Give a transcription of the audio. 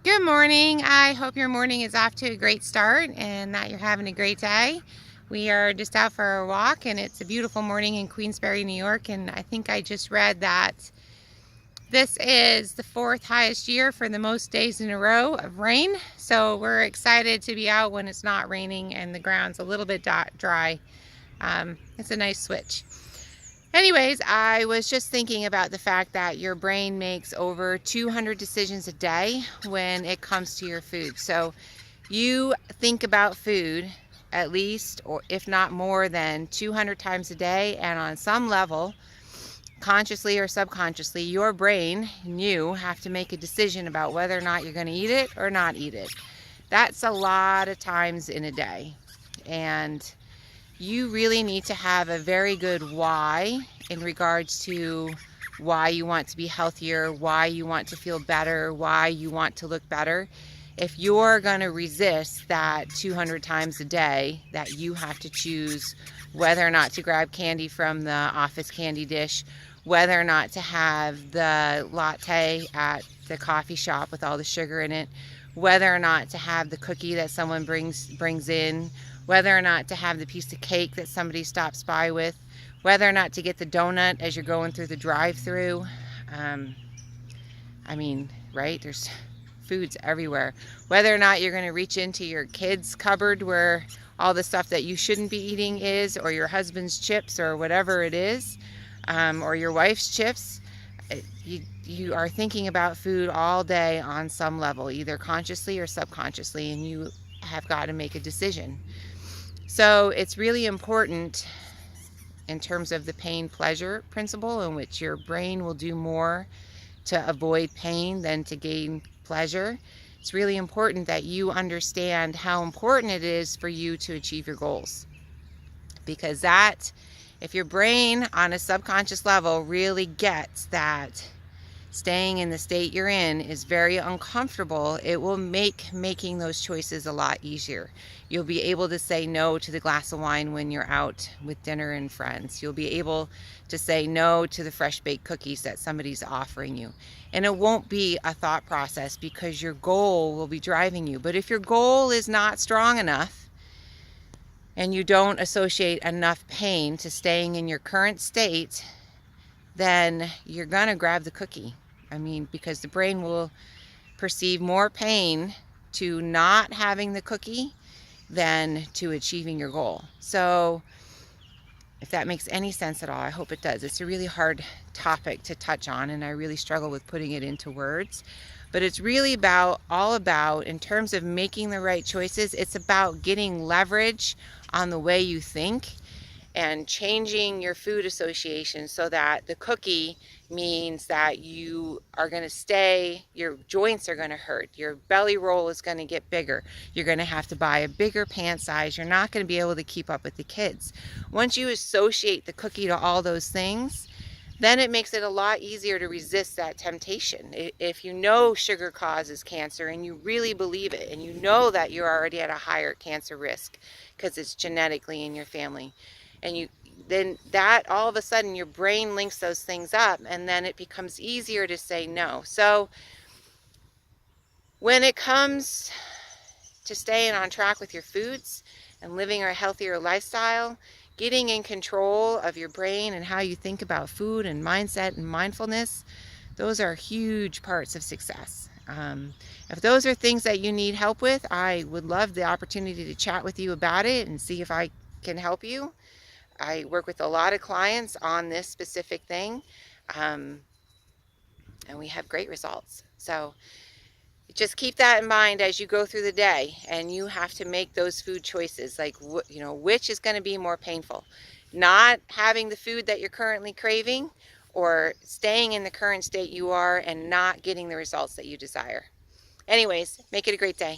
Good morning. I hope your morning is off to a great start and that you're having a great day. We are just out for a walk and it's a beautiful morning in Queensbury, New York, and I think I just read that this is the fourth highest year for the most days in a row of rain. So we're excited to be out when it's not raining and the ground's a little bit dry. It's a nice switch. Anyways, I was just thinking about the fact that your brain makes over 200 decisions a day when it comes to your food. So you think about food at least, or if not more than 200 times a day, and on some level, consciously or subconsciously, your brain and you have to make a decision about whether or not you're going to eat it or not eat it. That's a lot of times in a day. And you really need to have a very good why in regards to why you want to be healthier, why you want to feel better, why you want to look better. If you're going to resist that 200 times a day that you have to choose whether or not to grab candy from the office candy dish, whether or not to have the latte at the coffee shop with all the sugar in it, whether or not to have the cookie that someone brings in, whether or not to have the piece of cake that somebody stops by with, whether or not to get the donut as you're going through the drive-through. I mean, right? There's foods everywhere. Whether or not you're going to reach into your kids' cupboard where all the stuff that you shouldn't be eating is, or your husband's chips, or whatever it is, or your wife's chips. You are thinking about food all day on some level, either consciously or subconsciously, and you have got to make a decision. So it's really important in terms of the pain-pleasure principle, in which your brain will do more to avoid pain than to gain pleasure. It's really important that you understand how important it is for you to achieve your goals. Because that, if your brain on a subconscious level really gets that staying in the state you're in is very uncomfortable, it will make making those choices a lot easier. You'll be able to say no to the glass of wine when you're out with dinner and friends. You'll be able to say no to the fresh baked cookies that somebody's offering you. And it won't be a thought process because your goal will be driving you. But if your goal is not strong enough and you don't associate enough pain to staying in your current state, then you're gonna grab the cookie. I mean, because the brain will perceive more pain to not having the cookie than to achieving your goal. So if that makes any sense at all, I hope it does. It's a really hard topic to touch on, and I really struggle with putting it into words. But it's really all about, in terms of making the right choices, it's about getting leverage on the way you think and changing your food association so that the cookie means that you are going to stay, your joints are going to hurt, your belly roll is going to get bigger, you're going to have to buy a bigger pant size, you're not going to be able to keep up with the kids. Once you associate the cookie to all those things, then it makes it a lot easier to resist that temptation. If you know sugar causes cancer and you really believe it, and you know that you're already at a higher cancer risk because it's genetically in your family, and then that all of a sudden your brain links those things up, and then it becomes easier to say no. So when it comes to staying on track with your foods and living a healthier lifestyle, getting in control of your brain and how you think about food and mindset and mindfulness, those are huge parts of success. If those are things that you need help with, I would love the opportunity to chat with you about it and see if I can help you. I work with a lot of clients on this specific thing, and we have great results. So just keep that in mind as you go through the day, and you have to make those food choices, like, which is going to be more painful, not having the food that you're currently craving, or staying in the current state you are and not getting the results that you desire. Anyways, make it a great day.